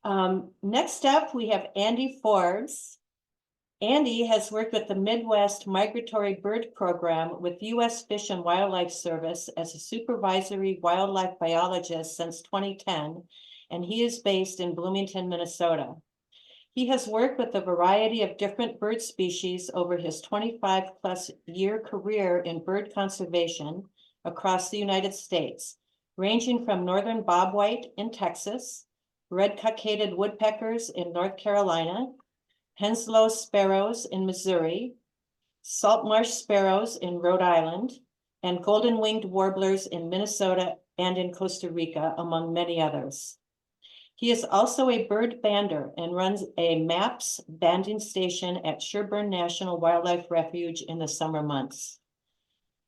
Next up, we have Andy Forbes. Andy has worked with the Midwest Migratory Bird Program with U.S. Fish and Wildlife Service as a supervisory wildlife biologist since 2010, and he is based in Bloomington, Minnesota. He has worked with a variety of different bird species over his 25-plus year career in bird conservation across the United States, ranging from northern bobwhite in Texas, red-cockaded woodpeckers in North Carolina, Henslow sparrows in Missouri, salt marsh sparrows in Rhode Island, and golden-winged warblers in Minnesota and in Costa Rica, among many others. He is also a bird bander and runs a MAPS banding station at Sherburne National Wildlife Refuge in the summer months.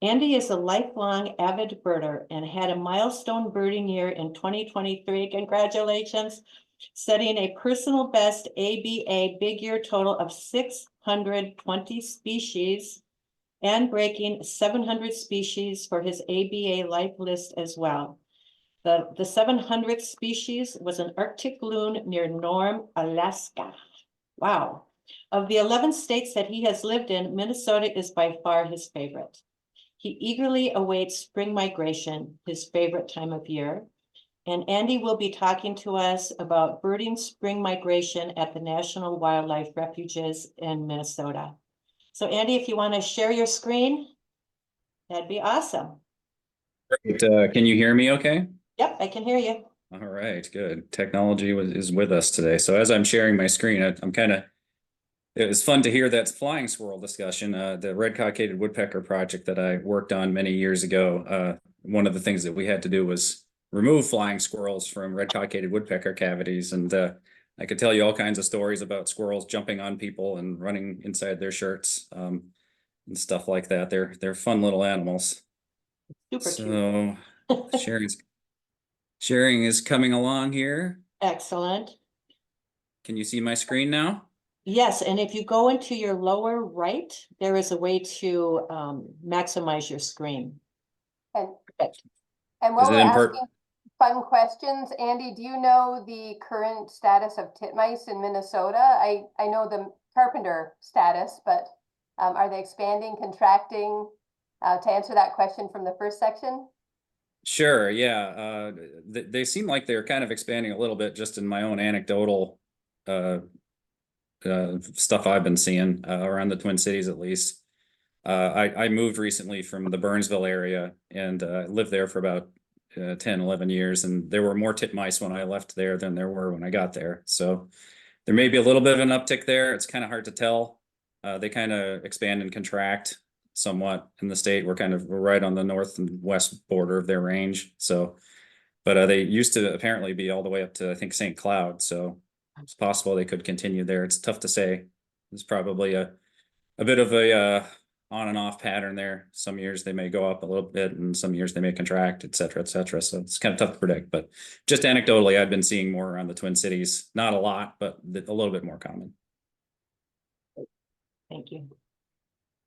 Andy is a lifelong avid birder and had a milestone birding year in 2023. Congratulations, setting a personal best ABA big year total of 620 species and breaking 700 species for his ABA life list as well. The 700th species was an Arctic loon near Nome, Alaska. Wow. Of the 11 states that he has lived in, Minnesota is by far his favorite. He eagerly awaits spring migration, his favorite time of year. And Andy will be talking to us about birding spring migration at the National Wildlife Refuges in Minnesota. So Andy, if you want to share your screen, that'd be awesome. Great. Can you hear me okay? Yep, I can hear you. All right, good. Technology is with us today. So as I'm sharing my screen, it was fun to hear that flying squirrel discussion, the red-cockaded woodpecker project that I worked on many years ago. One of the things that we had to do was remove flying squirrels from red-cockaded woodpecker cavities. And I could tell you all kinds of stories about squirrels jumping on people and running inside their shirts and stuff like that. They're fun little animals. Super cute. Sharing is coming along here. Excellent. Can you see my screen now? Yes, and if you go into your lower right, there is a way to maximize your screen. And while we're asking fun questions, Andy, do you know the current status of titmice in Minnesota? I know the carpenter status, but are they expanding, contracting? To answer that question from the first section. Sure, yeah. They seem like they're kind of expanding a little bit just in my own anecdotal stuff I've been seeing around the Twin Cities, at least. I moved recently from the Burnsville area and lived there for about 10, 11 years. And there were more titmice when I left there than there were when I got there. So there may be a little bit of an uptick there. It's kind of hard to tell. They kind of expand and contract somewhat in the state. We're right on the north and west border of their range. So, but they used to apparently be all the way up to, I think, St. Cloud. So it's possible they could continue there. It's tough to say. There's probably a bit of a on and off pattern there. Some years they may go up a little bit and some years they may contract, et cetera, et cetera. So it's kind of tough to predict, but just anecdotally, I've been seeing more around the Twin Cities. Not a lot, but a little bit more common. Thank you.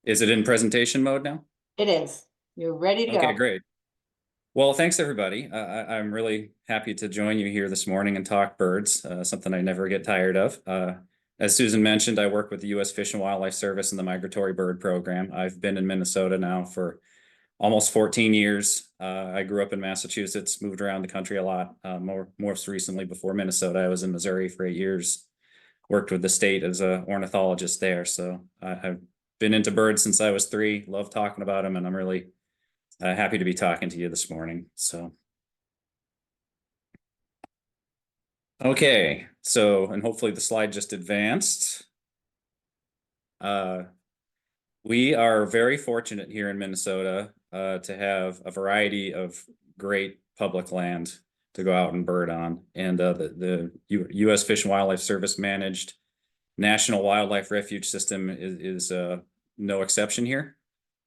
Is it in presentation mode now? It is. You're ready to go. Okay, great. Well, thanks everybody. I'm really happy to join you here this morning and talk birds, something I never get tired of. As Susan mentioned, I work with the U.S. Fish and Wildlife Service in the Migratory Bird Program. I've been in Minnesota now for almost 14 years. I grew up in Massachusetts, moved around the country a lot. Most recently, before Minnesota, I was in Missouri for 8 years. Worked with the state as an ornithologist there. So I've been into birds since I was 3. Love talking about them, and I'm really happy to be talking to you this morning. So, okay, so, and hopefully the slide just advanced. We are very fortunate here in Minnesota to have a variety of great public land to go out and bird on. And the U.S. Fish and Wildlife Service managed National Wildlife Refuge System is no exception here.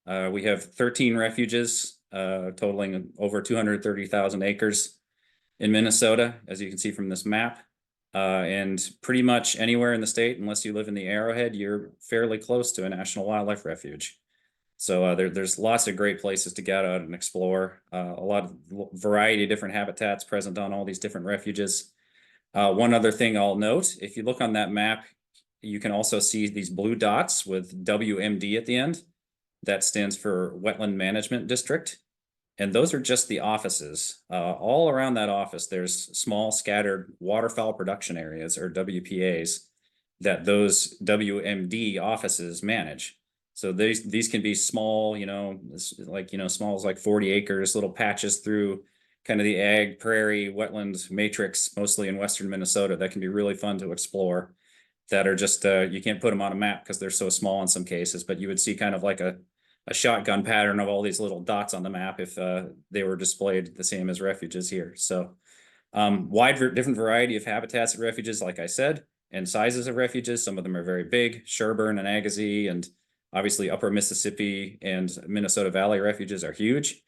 We have 13 refuges totaling over 230,000 acres in Minnesota, as you can see from this map. And pretty much anywhere in the state, unless you live in the Arrowhead, you're fairly close to a National Wildlife Refuge. So there's lots of great places to get out and explore. A lot of variety of different habitats present on all these different refuges. One other thing I'll note, if you look on that map, you can also see these blue dots with WMD at the end. That stands for Wetland Management District. And those are just the offices. All around that office, there's small scattered waterfowl production areas, or WPAs, that those WMD offices manage. So these can be small, small as like 40 acres, little patches through kind of the ag, prairie, wetland matrix, mostly in western Minnesota, that can be really fun to explore, that are just, you can't put them on a map because they're so small in some cases, but you would see kind of like a shotgun pattern of all these little dots on the map if they were displayed the same as refuges here. So different variety of habitats at refuges, like I said, and sizes of refuges. Some of them are very big, Sherburne and Agassiz, and obviously upper Mississippi and Minnesota Valley refuges are huge.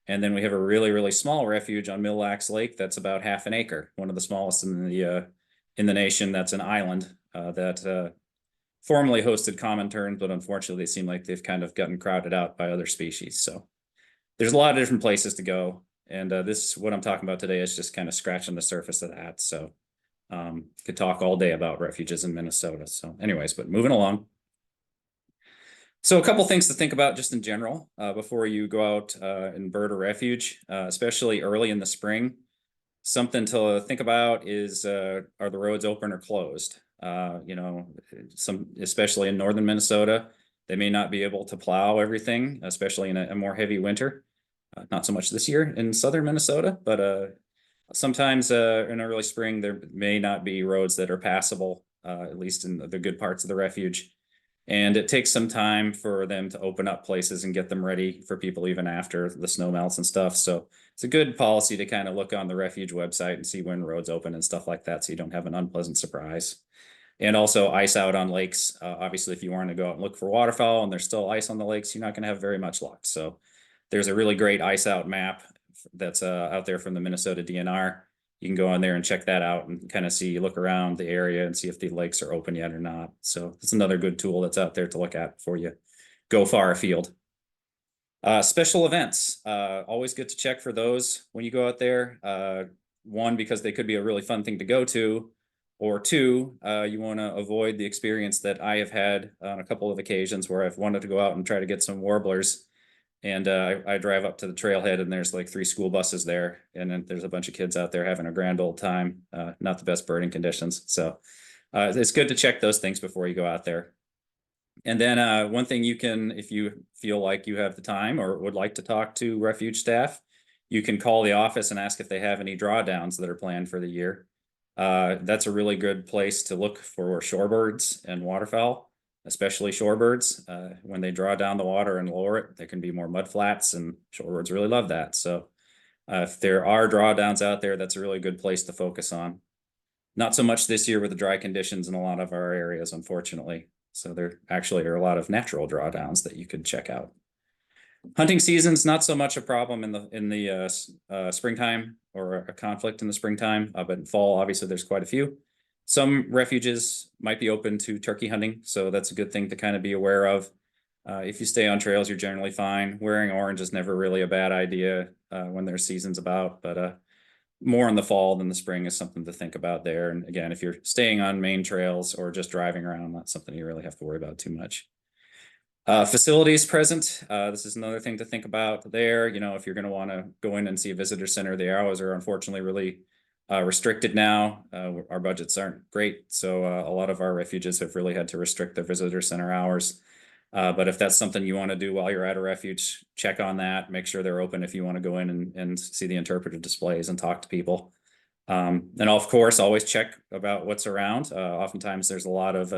And then we have a really, really small refuge on Mille Lacs Lake that's about half an acre, one of the smallest in the nation. That's an island that formerly hosted common terns, but unfortunately they seem like they've kind of gotten crowded out by other species. So there's a lot of different places to go. And this, what I'm talking about today, is just kind of scratching the surface of that. So could talk all day about refuges in Minnesota. So anyways, but moving along. So a couple things to think about just in general before you go out and bird a refuge, especially early in the spring. Something to think about is, are the roads open or closed? Especially in northern Minnesota, they may not be able to plow everything, especially in a more heavy winter. Not so much this year in southern Minnesota, but sometimes in early spring, there may not be roads that are passable, at least in the good parts of the refuge. And it takes some time for them to open up places and get them ready for people even after the snow melts and stuff. So it's a good policy to kind of look on the refuge website and see when roads open and stuff like that, so you don't have an unpleasant surprise. And also ice out on lakes. Obviously, if you want to go out and look for waterfowl and there's still ice on the lakes, you're not going to have very much luck. So there's a really great ice out map that's out there from the Minnesota DNR. You can go on there and check that out and kind of look around the area and see if the lakes are open yet or not. So it's another good tool that's out there to look at before you go far afield. Special events, always good to check for those when you go out there. One, because they could be a really fun thing to go to, or two, you want to avoid the experience that I have had on a couple of occasions where I've wanted to go out and try to get some warblers. And I drive up to the trailhead and there's like 3 school buses there. And then there's a bunch of kids out there having a grand old time. Not the best birding conditions. So it's good to check those things before you go out there. And then one thing you can, if you feel like you have the time or would like to talk to refuge staff, you can call the office and ask if they have any drawdowns that are planned for the year. That's a really good place to look for shorebirds and waterfowl. Especially shorebirds, when they draw down the water and lower it, there can be more mud flats, and shorebirds really love that. So if there are drawdowns out there, that's a really good place to focus on. Not so much this year with the dry conditions in a lot of our areas, unfortunately. So there actually are a lot of natural drawdowns that you could check out. Hunting season's not so much a problem in the springtime, or a conflict in the springtime, but in fall, obviously there's quite a few. Some refuges might be open to turkey hunting, so that's a good thing to kind of be aware of. If you stay on trails, you're generally fine. Wearing orange is never really a bad idea when there's seasons about, but more in the fall than the spring is something to think about there. And again, if you're staying on main trails or just driving around, not something you really have to worry about too much. Facilities present, this is another thing to think about there. If you're going to want to go in and see a visitor center, the hours are unfortunately really restricted now. Our budgets aren't great, so a lot of our refuges have really had to restrict their visitor center hours. But if that's something you want to do while you're at a refuge, check on that. Make sure they're open if you want to go in and see the interpretive displays and talk to people. And of course, always check about what's around. Oftentimes there's a lot of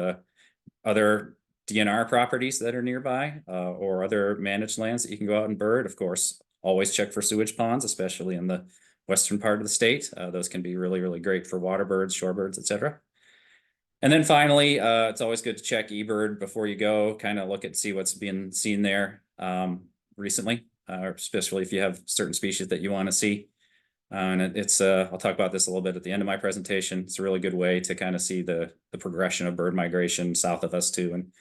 other DNR properties that are nearby, or other managed lands that you can go out and bird. Of course, always check for sewage ponds, especially in the western part of the state. Those can be really, really great for water birds, shorebirds, etc. And then finally, it's always good to check eBird before you go, kind of look at, see what's being seen there recently, especially if you have certain species that you want to see. And I'll talk about this a little bit at the end of my presentation. It's a really good way to kind of see the progression of bird migration south of us too, and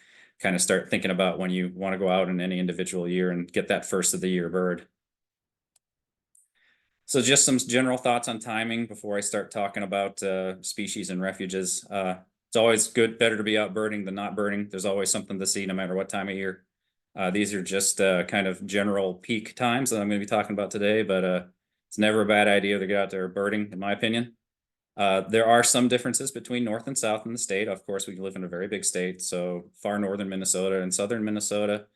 kind of start thinking about when you want to go out in any individual year and get that first of the year bird. So just some general thoughts on timing before I start talking about species and refuges. It's always better to be out birding than not birding. There's always something to see no matter what time of year. These are just kind of general peak times that I'm going to be talking about today, but it's never a bad idea to get out there birding, in my opinion. There are some differences between north and south in the state. Of course, we live in a very big state, so far northern Minnesota and southern Minnesota.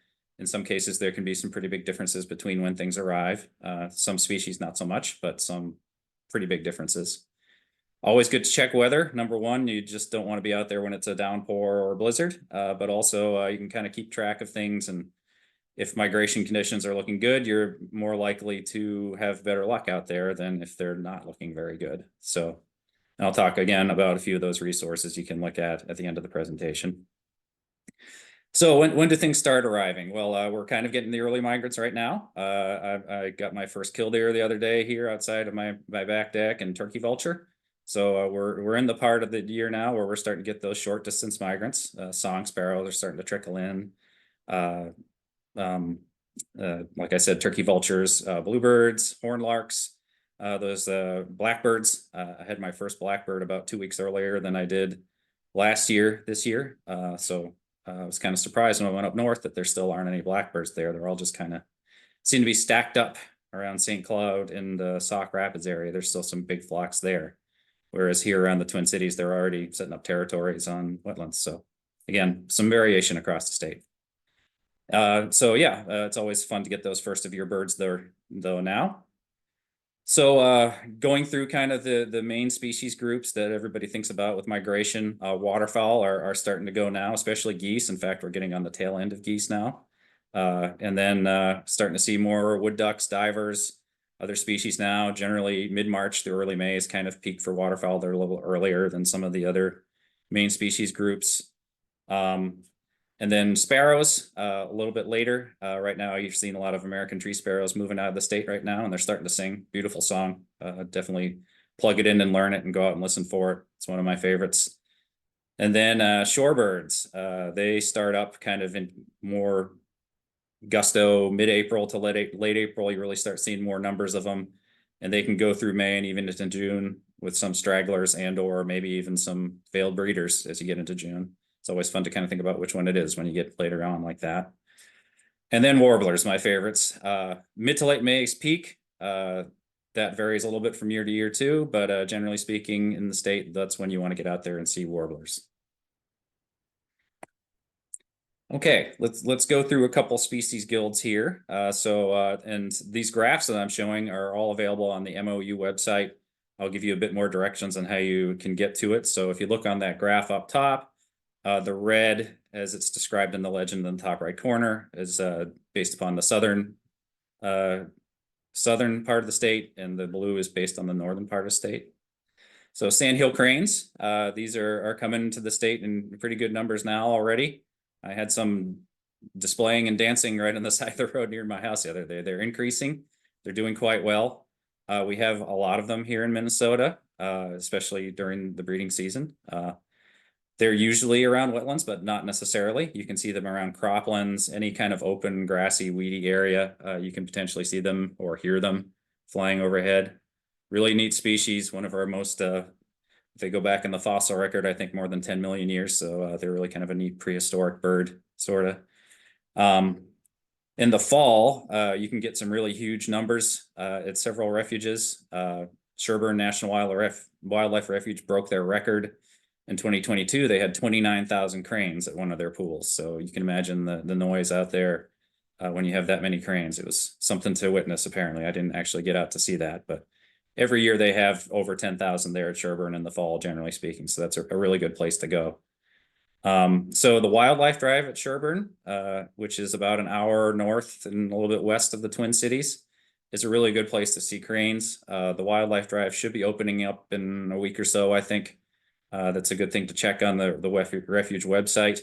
In some cases, there can be some pretty big differences between when things arrive. Some species, not so much, but some pretty big differences. Always good to check weather. Number one, you just don't want to be out there when it's a downpour or a blizzard, but also you can kind of keep track of things. And if migration conditions are looking good, you're more likely to have better luck out there than if they're not looking very good. So I'll talk again about a few of those resources you can look at the end of the presentation. So when do things start arriving? Well, we're kind of getting the early migrants right now. I got my first killdeer the other day here outside of my back deck and turkey vulture. So we're in the part of the year now where we're starting to get those short distance migrants. Song sparrows are starting to trickle in. Like I said, turkey vultures, bluebirds, horned larks, those blackbirds. I had my first blackbird about 2 weeks earlier than I did this year. So I was kind of surprised when I went up north that there still aren't any blackbirds there. They're all just kind of seem to be stacked up around St. Cloud and the Sauk Rapids area. There's still some big flocks there. Whereas here around the Twin Cities, they're already setting up territories on wetlands. So again, some variation across the state. So yeah, it's always fun to get those first of year birds there though now. So going through kind of the main species groups that everybody thinks about with migration, waterfowl are starting to go now, especially geese. In fact, we're getting on the tail end of geese now. And then starting to see more wood ducks, divers, other species now. Generally mid-March through early May is kind of peak for waterfowl. They're a little earlier than some of the other main species groups. And then sparrows a little bit later. Right now, you've seen a lot of American tree sparrows moving out of the state right now, and they're starting to sing. Beautiful song. Definitely plug it in and learn it and go out and listen for it. It's one of my favorites. And then shorebirds. They start up kind of in more gusto mid-April to late April. You really start seeing more numbers of them, and they can go through May and even into June with some stragglers and or maybe even some failed breeders as you get into June. It's always fun to kind of think about which one it is when you get later on like that. And then warblers, my favorites. Mid to late May is peak. That varies a little bit from year to year too, but generally speaking in the state, that's when you want to get out there and see warblers. Okay, let's go through a couple species guilds here. And these graphs that I'm showing are all available on the MOU website. I'll give you a bit more directions on how you can get to it. So if you look on that graph up top, the red, as it's described in the legend in the top right corner, is based upon the southern part of the state, and the blue is based on the northern part of the state. So sandhill cranes, these are coming to the state in pretty good numbers now already. I had some displaying and dancing right on the side of the road near my house the other day. They're increasing. They're doing quite well. We have a lot of them here in Minnesota, especially during the breeding season. They're usually around wetlands, but not necessarily. You can see them around croplands, any kind of open, grassy, weedy area. You can potentially see them or hear them flying overhead. Really neat species. One of our most, if they go back in the fossil record, I think more than 10 million years. So they're really kind of a neat prehistoric bird, sort of. In the fall, you can get some really huge numbers at several refuges. Sherburne National Wildlife Refuge broke their record. In 2022, they had 29,000 cranes at one of their pools. So you can imagine the noise out there when you have that many cranes. It was something to witness, apparently. I didn't actually get out to see that, but every year they have over 10,000 there at Sherburne in the fall, generally speaking. So that's a really good place to go. So the wildlife drive at Sherburne, which is about an hour north and a little bit west of the Twin Cities, is a really good place to see cranes. The wildlife drive should be opening up in a week or so, I think. That's a good thing to check on the refuge website.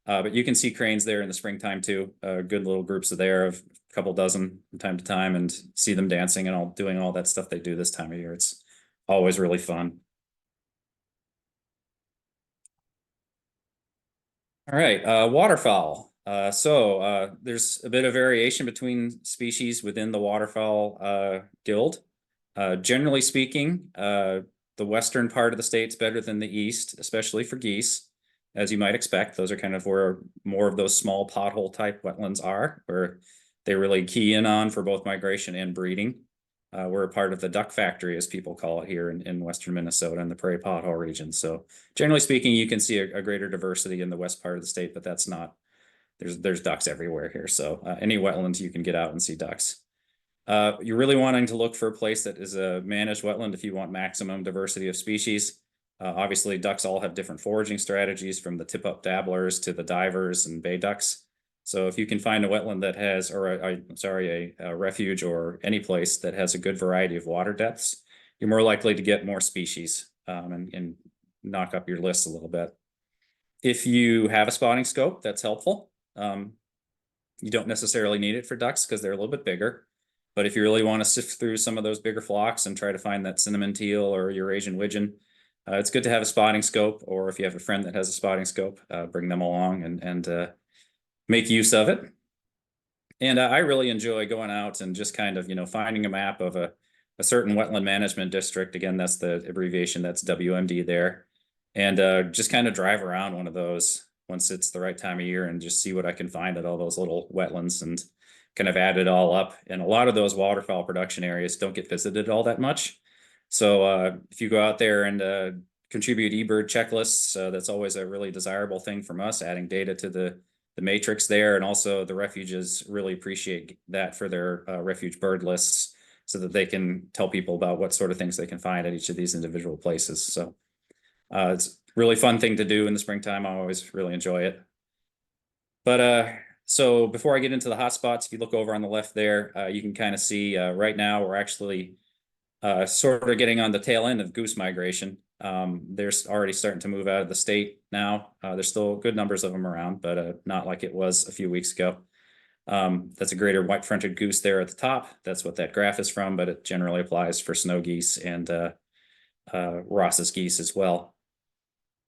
But you can see cranes there in the springtime too. Good little groups of a couple dozen from time to time, and see them dancing and doing all that stuff they do this time of year. It's always really fun. All right, waterfowl. There's a bit of variation between species within the waterfowl guild. Generally speaking, the western part of the state's better than the east, especially for geese, as you might expect. Those are kind of where more of those small pothole type wetlands are, where they really key in on for both migration and breeding. We're a part of the duck factory, as people call it here in western Minnesota in the prairie pothole region. So generally speaking, you can see a greater diversity in the west part of the state, but that's not, there's ducks everywhere here. So any wetlands you can get out and see ducks. You're really wanting to look for a place that is a managed wetland if you want maximum diversity of species. Obviously, ducks all have different foraging strategies, from the tip-up dabblers to the divers and bay ducks. So if you can find a wetland that has, or a refuge or any place that has a good variety of water depths, you're more likely to get more species and knock up your list a little bit. If you have a spotting scope, that's helpful. You don't necessarily need it for ducks because they're a little bit bigger. But if you really want to sift through some of those bigger flocks and try to find that cinnamon teal or Eurasian widgeon, it's good to have a spotting scope, or if you have a friend that has a spotting scope, bring them along and make use of it. And I really enjoy going out and just kind of, finding a map of a certain wetland management district. Again, that's the abbreviation, that's WMD there. And just kind of drive around one of those once it's the right time of year and just see what I can find at all those little wetlands and kind of add it all up. And a lot of those waterfowl production areas don't get visited all that much. So if you go out there and contribute eBird checklists, that's always a really desirable thing from us, adding data to the matrix there. And also the refuges really appreciate that for their refuge bird lists, so that they can tell people about what sort of things they can find at each of these individual places. So it's a really fun thing to do in the springtime. I always really enjoy it. But so before I get into the hot spots, if you look over on the left there, you can kind of see right now we're actually sort of getting on the tail end of goose migration. They're already starting to move out of the state now. There's still good numbers of them around, but not like it was a few weeks ago. That's a greater white-fronted goose there at the top. That's what that graph is from, but it generally applies for snow geese and Ross's geese as well.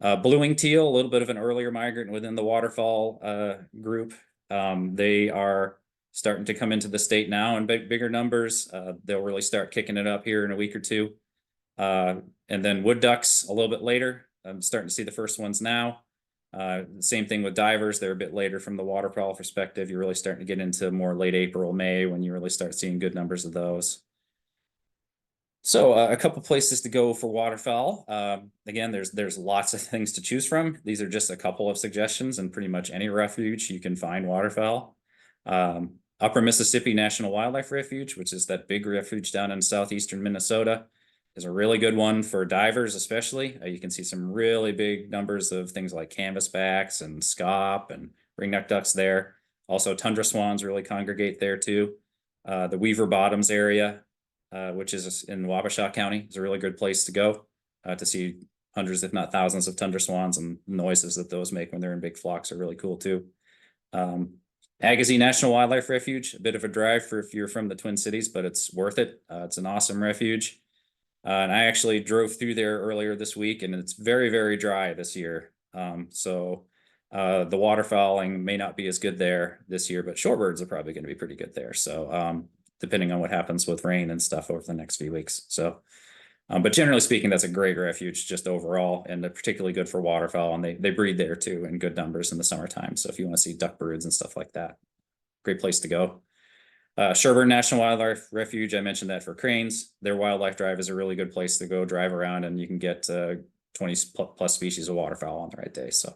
Blue-winged teal, a little bit of an earlier migrant within the waterfowl group. They are starting to come into the state now in bigger numbers. They'll really start kicking it up here in a week or two. And then wood ducks a little bit later. I'm starting to see the first ones now. Same thing with divers. They're a bit later from the waterfowl perspective. You're really starting to get into more late April, May, when you really start seeing good numbers of those. So a couple places to go for waterfowl. Again, there's lots of things to choose from. These are just a couple of suggestions, and pretty much any refuge you can find waterfowl. Upper Mississippi National Wildlife Refuge, which is that big refuge down in southeastern Minnesota, is a really good one for divers, especially. You can see some really big numbers of things like canvasbacks and scaup and ringneck ducks there. Also, tundra swans really congregate there too. The Weaver Bottoms area, which is in Wabasha County, is a really good place to go to see hundreds, if not thousands, of tundra swans, and noises that those make when they're in big flocks are really cool too. Agassiz National Wildlife Refuge, a bit of a drive for if you're from the Twin Cities, but it's worth it. It's an awesome refuge. And I actually drove through there earlier this week, and it's very, very dry this year. So the waterfowling may not be as good there this year, but shorebirds are probably going to be pretty good there. So depending on what happens with rain and stuff over the next few weeks. So, but generally speaking, that's a great refuge just overall, and they're particularly good for waterfowl, and they breed there too in good numbers in the summertime. So if you want to see duck broods and stuff like that, great place to go. Sherburne National Wildlife Refuge, I mentioned that for cranes. Their wildlife drive is a really good place to go drive around, and you can get 20 plus species of waterfowl on the right day. So,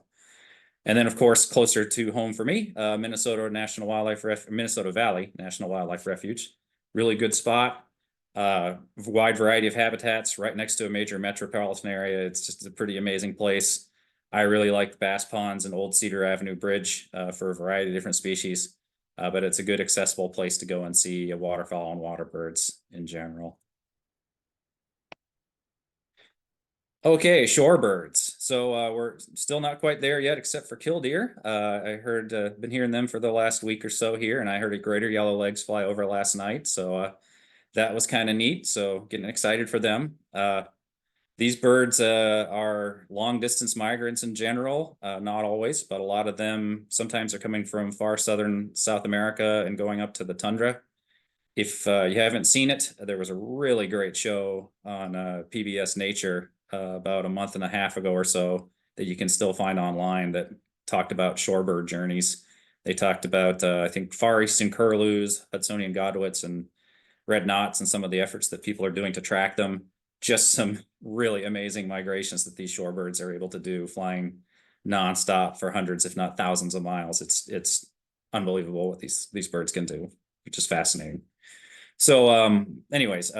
and then of course, closer to home for me, Minnesota Valley National Wildlife Refuge, really good spot. Wide variety of habitats right next to a major metropolitan area. It's just a pretty amazing place. I really like bass ponds and Old Cedar Avenue Bridge for a variety of different species. But it's a good accessible place to go and see waterfowl and water birds in general. Okay, shorebirds. So we're still not quite there yet, except for killdeer. I heard, been hearing them for the last week or so here, and I heard a greater yellowlegs fly over last night. So that was kind of neat. So getting excited for them. These birds are long distance migrants in general, not always, but a lot of them sometimes are coming from far southern South America and going up to the tundra. If you haven't seen it, there was a really great show on PBS Nature about a month and a half ago or so that you can still find online that talked about shorebird journeys. They talked about, I think, far eastern curlews, Hudsonian godwits, and red knots, and some of the efforts that people are doing to track them. Just some really amazing migrations that these shorebirds are able to do, flying nonstop for hundreds, if not thousands of miles. It's unbelievable what these birds can do, which is fascinating. So anyways,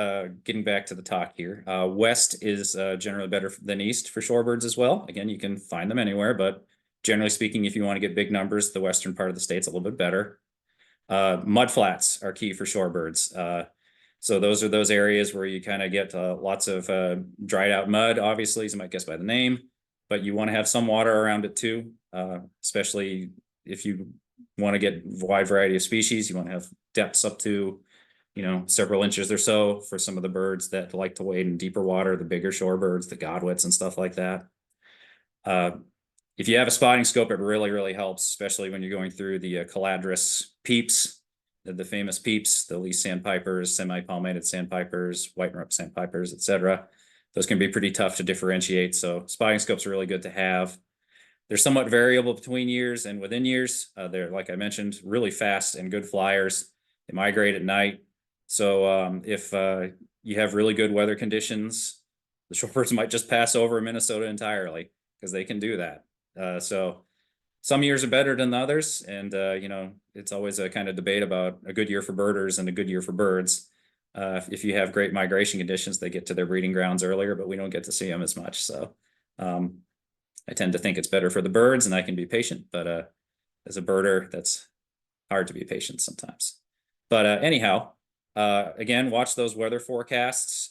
getting back to the talk here, west is generally better than east for shorebirds as well. Again, you can find them anywhere, but generally speaking, if you want to get big numbers, the western part of the state's a little bit better. Mudflats are key for shorebirds. So those are those areas where you kind of get lots of dried out mud, obviously, as you might guess by the name, but you want to have some water around it too, especially if you want to get a wide variety of species. You want to have depths up to, several inches or so for some of the birds that like to wade in deeper water, the bigger shorebirds, the godwits and stuff like that. If you have a spotting scope, it really, really helps, especially when you're going through the Caladrus peeps, the famous peeps, the least sandpipers, semi-palmated sandpipers, white-rumped sandpipers, etc. Those can be pretty tough to differentiate. So spotting scopes are really good to have. They're somewhat variable between years and within years. They're, like I mentioned, really fast and good flyers. They migrate at night. So if you have really good weather conditions, the shorebirds might just pass over Minnesota entirely because they can do that. So some years are better than others. And, it's always a kind of debate about a good year for birders and a good year for birds. If you have great migration conditions, they get to their breeding grounds earlier, but we don't get to see them as much. So I tend to think it's better for the birds and I can be patient, but as a birder, that's hard to be patient sometimes. But anyhow, again, watch those weather forecasts.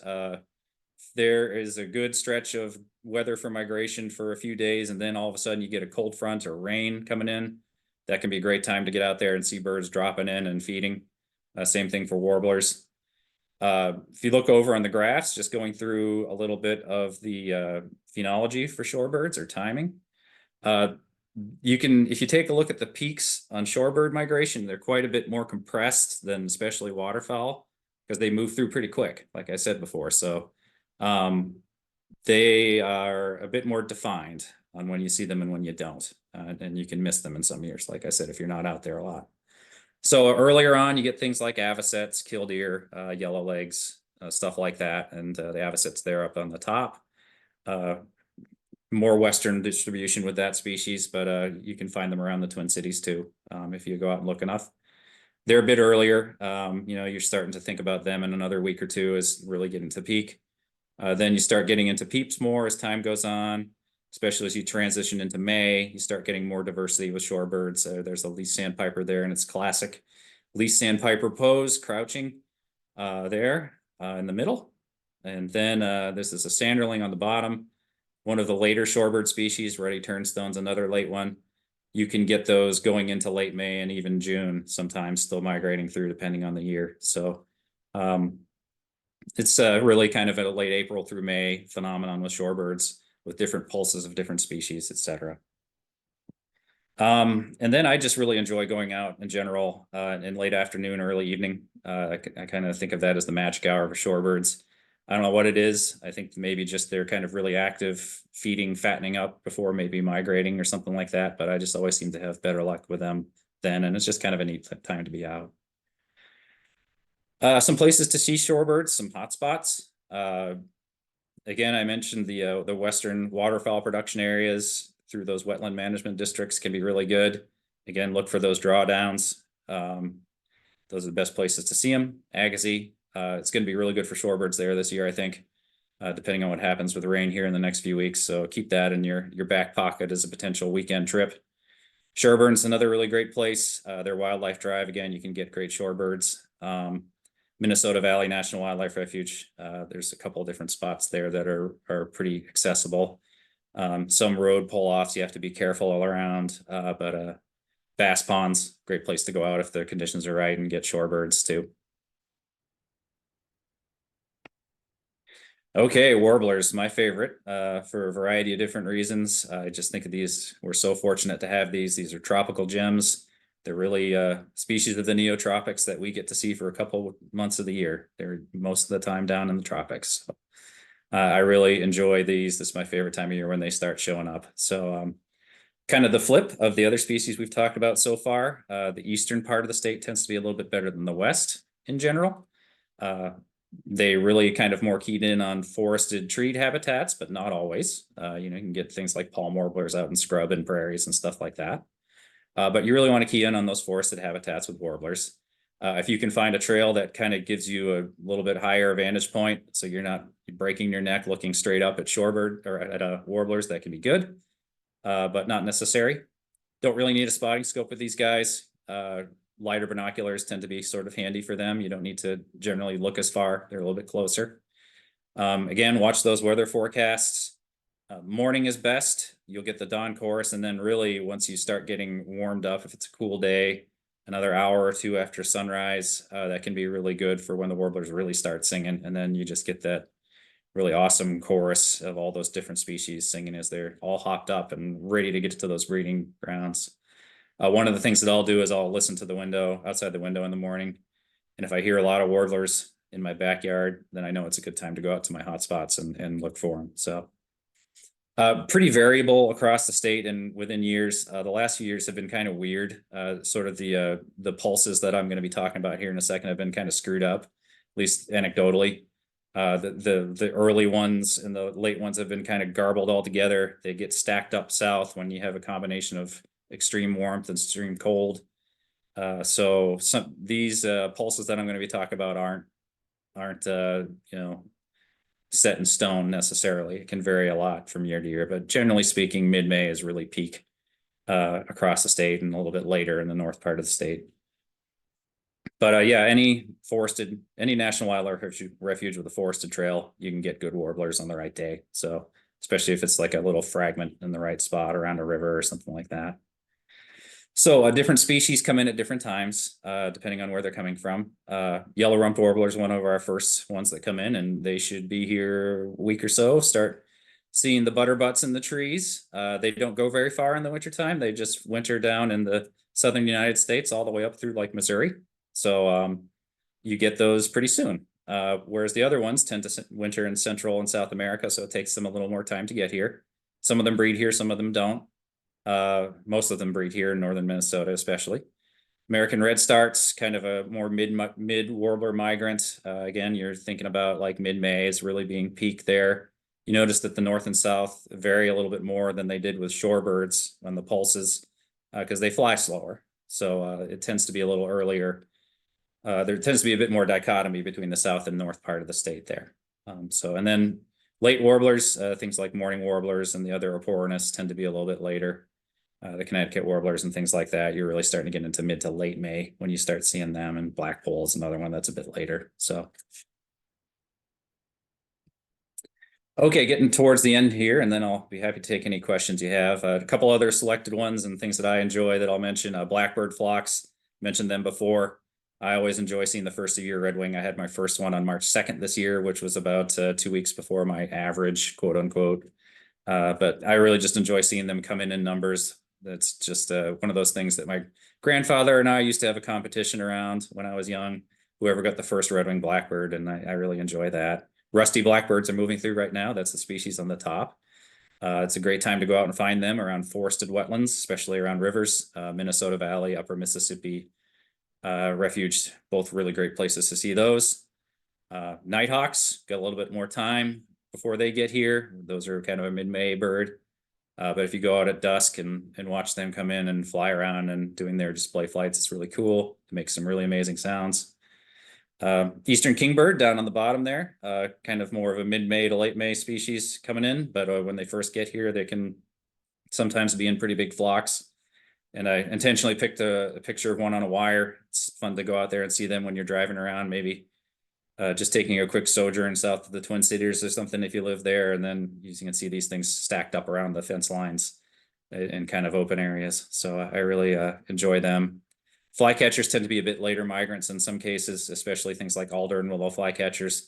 There is a good stretch of weather for migration for a few days, and then all of a sudden you get a cold front or rain coming in. That can be a great time to get out there and see birds dropping in and feeding. Same thing for warblers. If you look over on the graphs, just going through a little bit of the phenology for shorebirds or timing, if you take a look at the peaks on shorebird migration, they're quite a bit more compressed than especially waterfowl because they move through pretty quick, like I said before. So they are a bit more defined on when you see them and when you don't, and you can miss them in some years, like I said, if you're not out there a lot. So earlier on, you get things like avocets, killdeer, yellowlegs, stuff like that, and the avocets there up on the top. More western distribution with that species, but you can find them around the Twin Cities too, if you go out and look enough. They're a bit earlier. You're starting to think about them in another week or two as really getting to peak. Then you start getting into peeps more as time goes on, especially as you transition into May. You start getting more diversity with shorebirds. There's a least sandpiper there, and it's classic least sandpiper pose, crouching there in the middle. And then this is a sanderling on the bottom. One of the later shorebird species, ruddy turnstone's another late one. You can get those going into late May and even June, sometimes still migrating through depending on the year. So it's really kind of a late April through May phenomenon with shorebirds with different pulses of different species, etc. And then I just really enjoy going out in general in late afternoon, early evening. I kind of think of that as the magic hour for shorebirds. I don't know what it is. I think maybe just they're kind of really active, feeding, fattening up before maybe migrating or something like that. But I just always seem to have better luck with them then. And it's just kind of a neat time to be out. Some places to see shorebirds, some hot spots. Again, I mentioned the western waterfowl production areas through those wetland management districts can be really good. Again, look for those drawdowns. Those are the best places to see them. Agassiz, it's going to be really good for shorebirds there this year, I think, depending on what happens with rain here in the next few weeks. So keep that in your back pocket as a potential weekend trip. Sherburne's another really great place. Their wildlife drive, again, you can get great shorebirds. Minnesota Valley National Wildlife Refuge. There's a couple of different spots there that are pretty accessible. Some road pull-offs you have to be careful all around, but Bass Ponds, great place to go out if the conditions are right and get shorebirds too. Okay, warblers, my favorite for a variety of different reasons. I just think of these, we're so fortunate to have these. These are tropical gems. They're really species of the neotropics that we get to see for a couple months of the year. They're most of the time down in the tropics. I really enjoy these. This is my favorite time of year when they start showing up. So kind of the flip of the other species we've talked about so far. The eastern part of the state tends to be a little bit better than the west in general. They really kind of more keyed in on forested treed habitats, but not always. You can get things like palm warblers out in scrub and prairies and stuff like that. But you really want to key in on those forested habitats with warblers. If you can find a trail that kind of gives you a little bit higher vantage point, so you're not breaking your neck looking straight up at shorebird or at warblers, that can be good, but not necessary. Don't really need a spotting scope with these guys. Lighter binoculars tend to be sort of handy for them. You don't need to generally look as far. They're a little bit closer. Again, watch those weather forecasts. Morning is best. You'll get the dawn chorus, and then really once you start getting warmed up, if it's a cool day, another hour or two after sunrise, that can be really good for when the warblers really start singing, and then you just get that really awesome chorus of all those different species singing as they're all hopped up and ready to get to those breeding grounds. One of the things that I'll do is I'll listen to the window, outside the window in the morning, and if I hear a lot of warblers in my backyard, then I know it's a good time to go out to my hot spots and look for them. So pretty variable across the state and within years. The last few years have been kind of weird. Sort of the pulses that I'm going to be talking about here in a second have been kind of screwed up, at least anecdotally. The early ones and the late ones have been kind of garbled all together. They get stacked up south when you have a combination of extreme warmth and extreme cold. So these pulses that I'm going to be talking about aren't set in stone necessarily. It can vary a lot from year to year, but generally speaking, mid-May is really peak across the state and a little bit later in the north part of the state. But yeah, any national wildlife refuge with a forested trail, you can get good warblers on the right day. So especially if it's like a little fragment in the right spot around a river or something like that. So different species come in at different times, depending on where they're coming from. Yellow-rumped warbler is one of our first ones that come in, and they should be here a week or so. Start seeing the butterbutts in the trees. They don't go very far in the wintertime. They just winter down in the southern United States all the way up through like Missouri. So you get those pretty soon. Whereas the other ones tend to winter in Central and South America, so it takes them a little more time to get here. Some of them breed here, some of them don't. Most of them breed here in northern Minnesota, especially. American redstart's kind of a more mid warbler migrant. Again, you're thinking about like mid-May is really being peak there. You notice that the north and south vary a little bit more than they did with shorebirds on the pulses because they fly slower. So it tends to be a little earlier. There tends to be a bit more dichotomy between the south and north part of the state there. And then late warblers, things like morning warblers and the other aporinus tend to be a little bit later. The Connecticut warblers and things like that, you're really starting to get into mid to late May when you start seeing them, and blackpoll is another one that's a bit later. So, okay, getting towards the end here, and then I'll be happy to take any questions you have. A couple other selected ones and things that I enjoy that I'll mention. Blackbird flocks, mentioned them before. I always enjoy seeing the first of year redwing. I had my first one on March 2nd this year, which was about 2 weeks before my average, quote unquote. But I really just enjoy seeing them come in numbers. That's just one of those things that my grandfather and I used to have a competition around when I was young. Whoever got the first red-winged blackbird, and I really enjoy that. Rusty blackbirds are moving through right now. That's the species on the top. It's a great time to go out and find them around forested wetlands, especially around rivers, Minnesota Valley, Upper Mississippi Refuge, both really great places to see those. Nighthawks, got a little bit more time before they get here. Those are kind of a mid-May bird. But if you go out at dusk and watch them come in and fly around and doing their display flights, it's really cool. It makes some really amazing sounds. Eastern kingbird down on the bottom there, kind of more of a mid-May to late May species coming in. But when they first get here, they can sometimes be in pretty big flocks. And I intentionally picked a picture of one on a wire. It's fun to go out there and see them when you're driving around, maybe just taking a quick sojourn south of the Twin Cities or something if you live there, and then you can see these things stacked up around the fence lines in kind of open areas. So I really enjoy them. Flycatchers tend to be a bit later migrants in some cases, especially things like alder and willow flycatchers.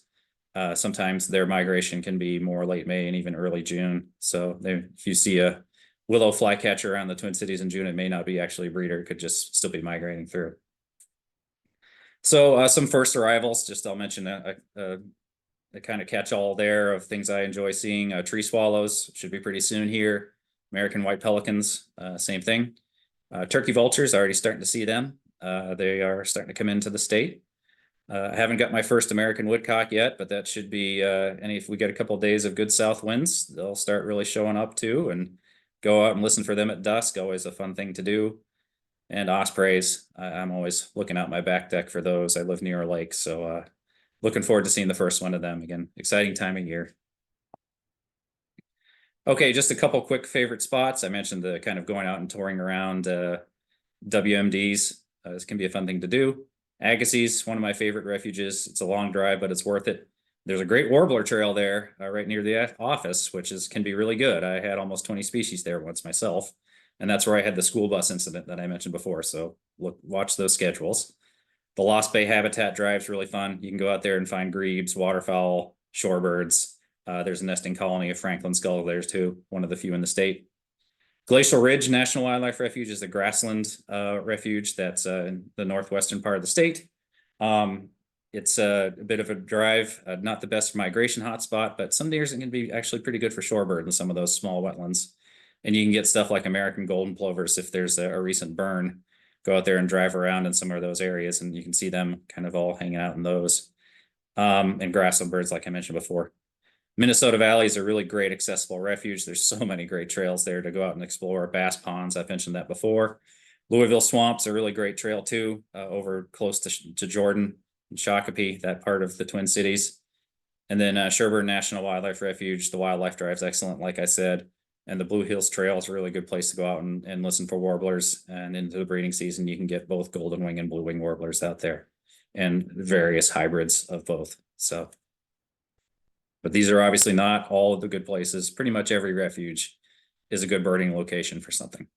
Sometimes their migration can be more late May and even early June. So if you see a willow flycatcher around the Twin Cities in June. It may not be actually a breeder, it could just still be migrating through. So some first arrivals, just I'll mention a kind of catch all there of things I enjoy seeing. Tree swallows should be pretty soon here. American white pelicans, same thing. Turkey vultures, already starting to see them. They are starting to come into the state. I haven't got my first American woodcock yet, but that should be, if we get a couple of days of good south winds, they'll start really showing up too, and go out and listen for them at dusk. Always a fun thing to do. And ospreys, I'm always looking out my back deck for those. I live near a lake, so looking forward to seeing the first one of them again. Exciting time of year. Okay, just a couple quick favorite spots. I mentioned the kind of going out and touring around WMDs. This can be a fun thing to do. Agassiz, one of my favorite refuges. It's a long drive, but it's worth it. There's a great warbler trail there right near the office, which can be really good. I had almost 20 species there once myself, and that's where I had the school bus incident that I mentioned before. So watch those schedules. The Lost Bay Habitat Drive is really fun. You can go out there and find grebes, waterfowl, shorebirds. There's a nesting colony of Franklin skull glares too, one of the few in the state. Glacial Ridge National Wildlife Refuge is a grassland refuge that's in the northwestern part of the state. It's a bit of a drive, not the best migration hotspot, but some years it can be actually pretty good for shorebird in some of those small wetlands. And you can get stuff like American golden plovers if there's a recent burn. Go out there and drive around in some of those areas, and you can see them kind of all hanging out in those. And grassland birds, like I mentioned before. Minnesota Valley is a really great accessible refuge. There's so many great trails there to go out and explore. Bass ponds, I've mentioned that before. Louisville Swamps, a really great trail too, over close to Jordan and Shakopee, that part of the Twin Cities. And then Sherburne National Wildlife Refuge, the wildlife drive is excellent, like I said. And the Blue Hills Trail is a really good place to go out and listen for warblers. And into the breeding season, you can get both golden wing and blue wing warblers out there, and various hybrids of both. So, but these are obviously not all of the good places. Pretty much every refuge is a good birding location for something.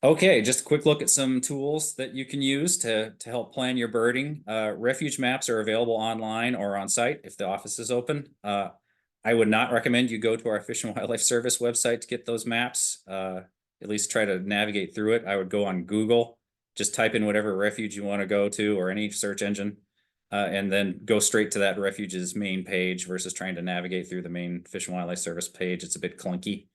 Okay, just a quick look at some tools that you can use to help plan your birding. Refuge maps are available online or on site if the office is open. I would not recommend you go to our Fish and Wildlife Service website to get those maps. At least try to navigate through it. I would go on Google, just type in whatever refuge you want to go to or any search engine, and then go straight to that refuge's main page versus trying to navigate through the main Fish and Wildlife Service page. It's a bit clunky,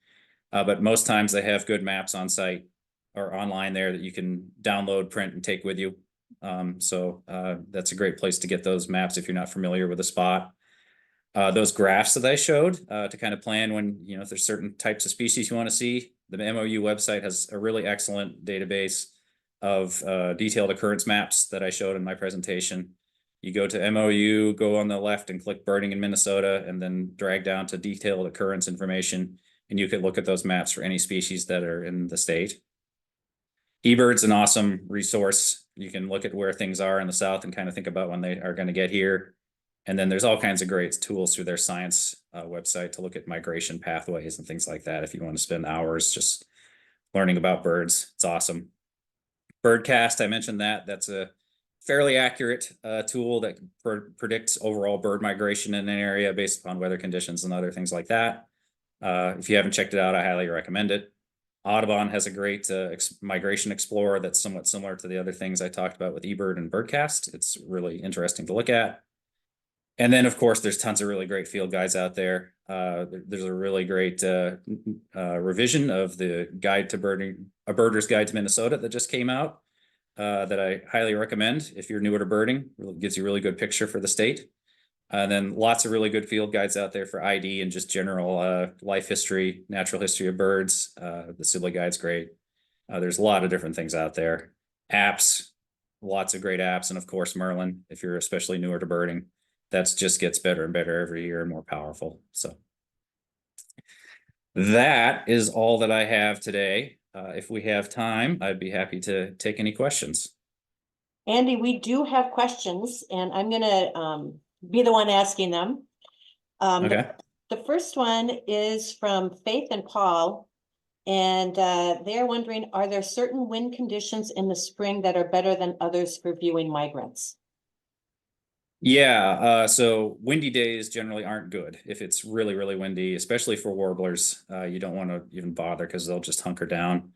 but most times they have good maps on site or online there that you can download, print, and take with you. So that's a great place to get those maps if you're not familiar with a spot. Those graphs that I showed to kind of plan when, if there's certain types of species you want to see, the MOU website has a really excellent database of detailed occurrence maps that I showed in my presentation. You go to MOU, go on the left and click birding in Minnesota, and then drag down to detailed occurrence information. And you can look at those maps for any species that are in the state. eBird's an awesome resource. You can look at where things are in the South and kind of think about when they are going to get here. And then there's all kinds of great tools through their science website to look at migration pathways and things like that. If you want to spend hours just learning about birds, it's awesome. Birdcast, I mentioned that. That's a fairly accurate tool that predicts overall bird migration in an area based upon weather conditions and other things like that. If you haven't checked it out, I highly recommend it. Audubon has a great migration explorer that's somewhat similar to the other things I talked about with eBird and Birdcast. It's really interesting to look at. And then, of course, there's tons of really great field guides out there. There's a really great revision of the Guide to Birding, A Birder's Guide to Minnesota that just came out that I highly recommend if you're newer to birding. It gives you a really good picture for the state. And then lots of really good field guides out there for ID and just general life history, natural history of birds. The Sibley Guide's great. There's a lot of different things out there. Apps, lots of great apps. And of course, Merlin, if you're especially newer to birding. That just gets better and better every year and more powerful. So that is all that I have today. If we have time, I'd be happy to take any questions. Andy, we do have questions, and I'm going to be the one asking them. Okay. The first one is from Faith and Paul, and they're wondering, are there certain wind conditions in the spring that are better than others for viewing migrants? Yeah, so windy days generally aren't good. If it's really, really windy, especially for warblers, you don't want to even bother because they'll just hunker down.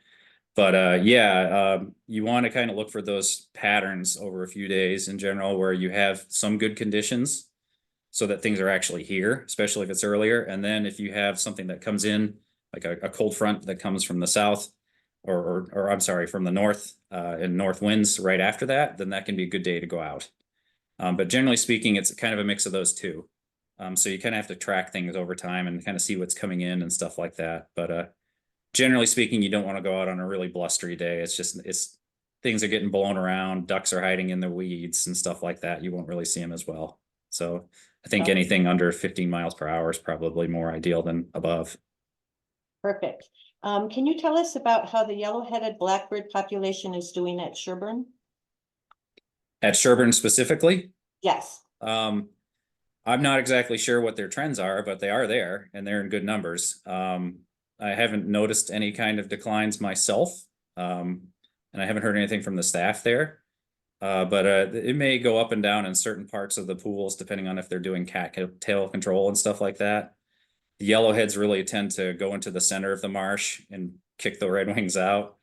But yeah, you want to kind of look for those patterns over a few days in general where you have some good conditions so that things are actually here, especially if it's earlier. And then if you have something that comes in, like a cold front that comes from the south, or I'm sorry, from the north, and north winds right after that, then that can be a good day to go out. But generally speaking, it's kind of a mix of those two. So you kind of have to track things over time and kind of see what's coming in and stuff like that. But generally speaking, you don't want to go out on a really blustery day. It's things are getting blown around, ducks are hiding in the weeds and stuff like that. You won't really see them as well. So I think anything under 15 miles per hour is probably more ideal than above. Perfect. Can you tell us about how the yellow-headed blackbird population is doing at Sherburne? At Sherburne specifically, Yes. I'm not exactly sure what their trends are, but they are there and they're in good numbers. I haven't noticed any kind of declines myself, and I haven't heard anything from the staff there. But it may go up and down in certain parts of the pools depending on if they're doing cattail control and stuff like that. The yellowheads really tend to go into the center of the marsh and kick the redwings out.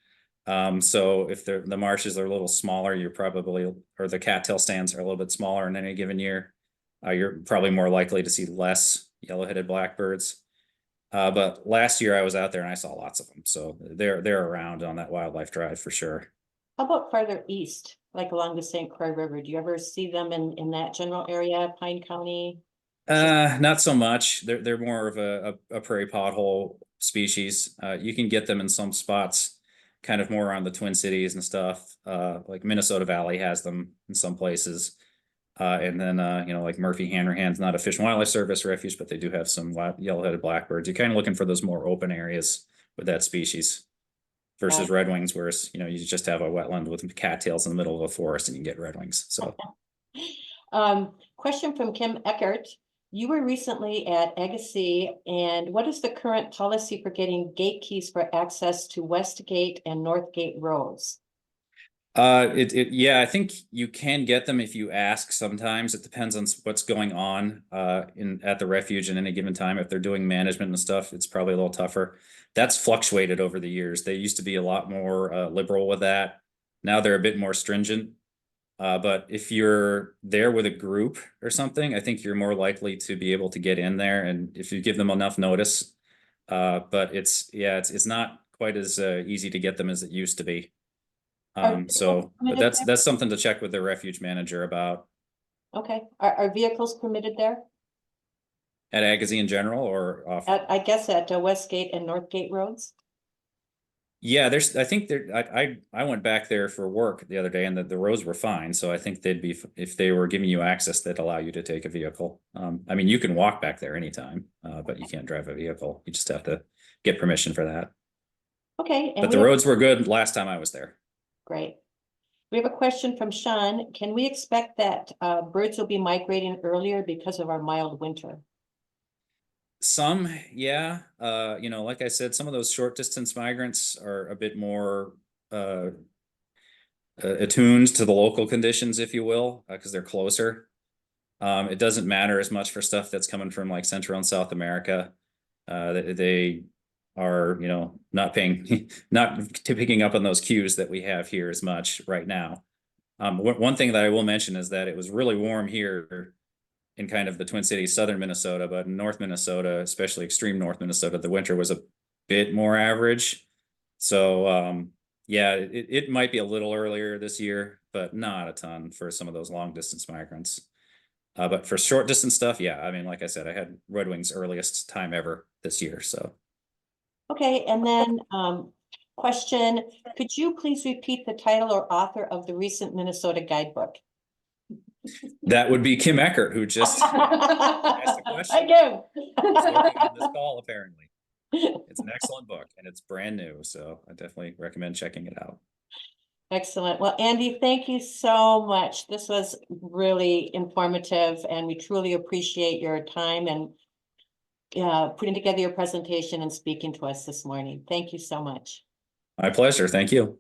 So if the marshes are a little smaller, you're probably, or the cattail stands are a little bit smaller in any given year, you're probably more likely to see less yellow-headed blackbirds. But last year I was out there and I saw lots of them. So they're around on that wildlife drive for sure. How about farther east, like along the St. Croix River? Do you ever see them in that general area, Pine County? Not so much. They're more of a prairie pothole species. You can get them in some spots, kind of more around the Twin Cities and stuff. Like Minnesota Valley has them in some places. And then like Murphy Hanrahan's not a Fish and Wildlife Service refuge, but they do have some yellow-headed blackbirds. You're kind of looking for those more open areas with that species versus redwings, where you just have a wetland with cattails in the middle of a forest and you get redwings. So question from Kim Eckert. You were recently at Agassiz, and what is the current policy for getting gate keys for access to West Gate and North Gate roads? Yeah, I think you can get them if you ask. Sometimes it depends on what's going on at the refuge at any given time. If they're doing management and stuff, it's probably a little tougher. That's fluctuated over the years. They used to be a lot more liberal with that. Now they're a bit more stringent. But if you're there with a group or something, I think you're more likely to be able to get in there, and if you give them enough notice. But it's not quite as easy to get them as it used to be. So that's something to check with the refuge manager about. Okay, are vehicles permitted there? At Agassiz in general, or off? I guess at Westgate and Northgate roads? Yeah, I think I went back there for work the other day and the roads were fine. So I think they'd be, if they were giving you access, they'd allow you to take a vehicle. I mean, you can walk back there anytime, but you can't drive a vehicle. You just have to get permission for that. Okay. But the roads were good last time I was there. Great. We have a question from Sean. Can we expect that birds will be migrating earlier because of our mild winter? Some, yeah. Like I said, some of those short distance migrants are a bit more attuned to the local conditions, if you will, because they're closer. It doesn't matter as much for stuff that's coming from like Central and South America. They are, not picking up on those cues that we have here as much right now. One thing that I will mention is that it was really warm here in kind of the Twin Cities, southern Minnesota, but in North Minnesota, especially extreme North Minnesota, the winter was a bit more average. So yeah, it might be a little earlier this year, but not a ton for some of those long distance migrants. But for short distance stuff, yeah, I mean, like I said, I had redwings earliest time ever this year. So okay, and then question, could you please repeat the title or author of the recent Minnesota guidebook? that would be Kim Eckert, who just asked the question. I do. He's working on this call, apparently. It's an excellent book and it's brand new, so I definitely recommend checking it out. Excellent. Well, Andy, thank you so much. This was really informative and we truly appreciate your time and putting together your presentation and speaking to us this morning. Thank you so much. My pleasure. Thank you.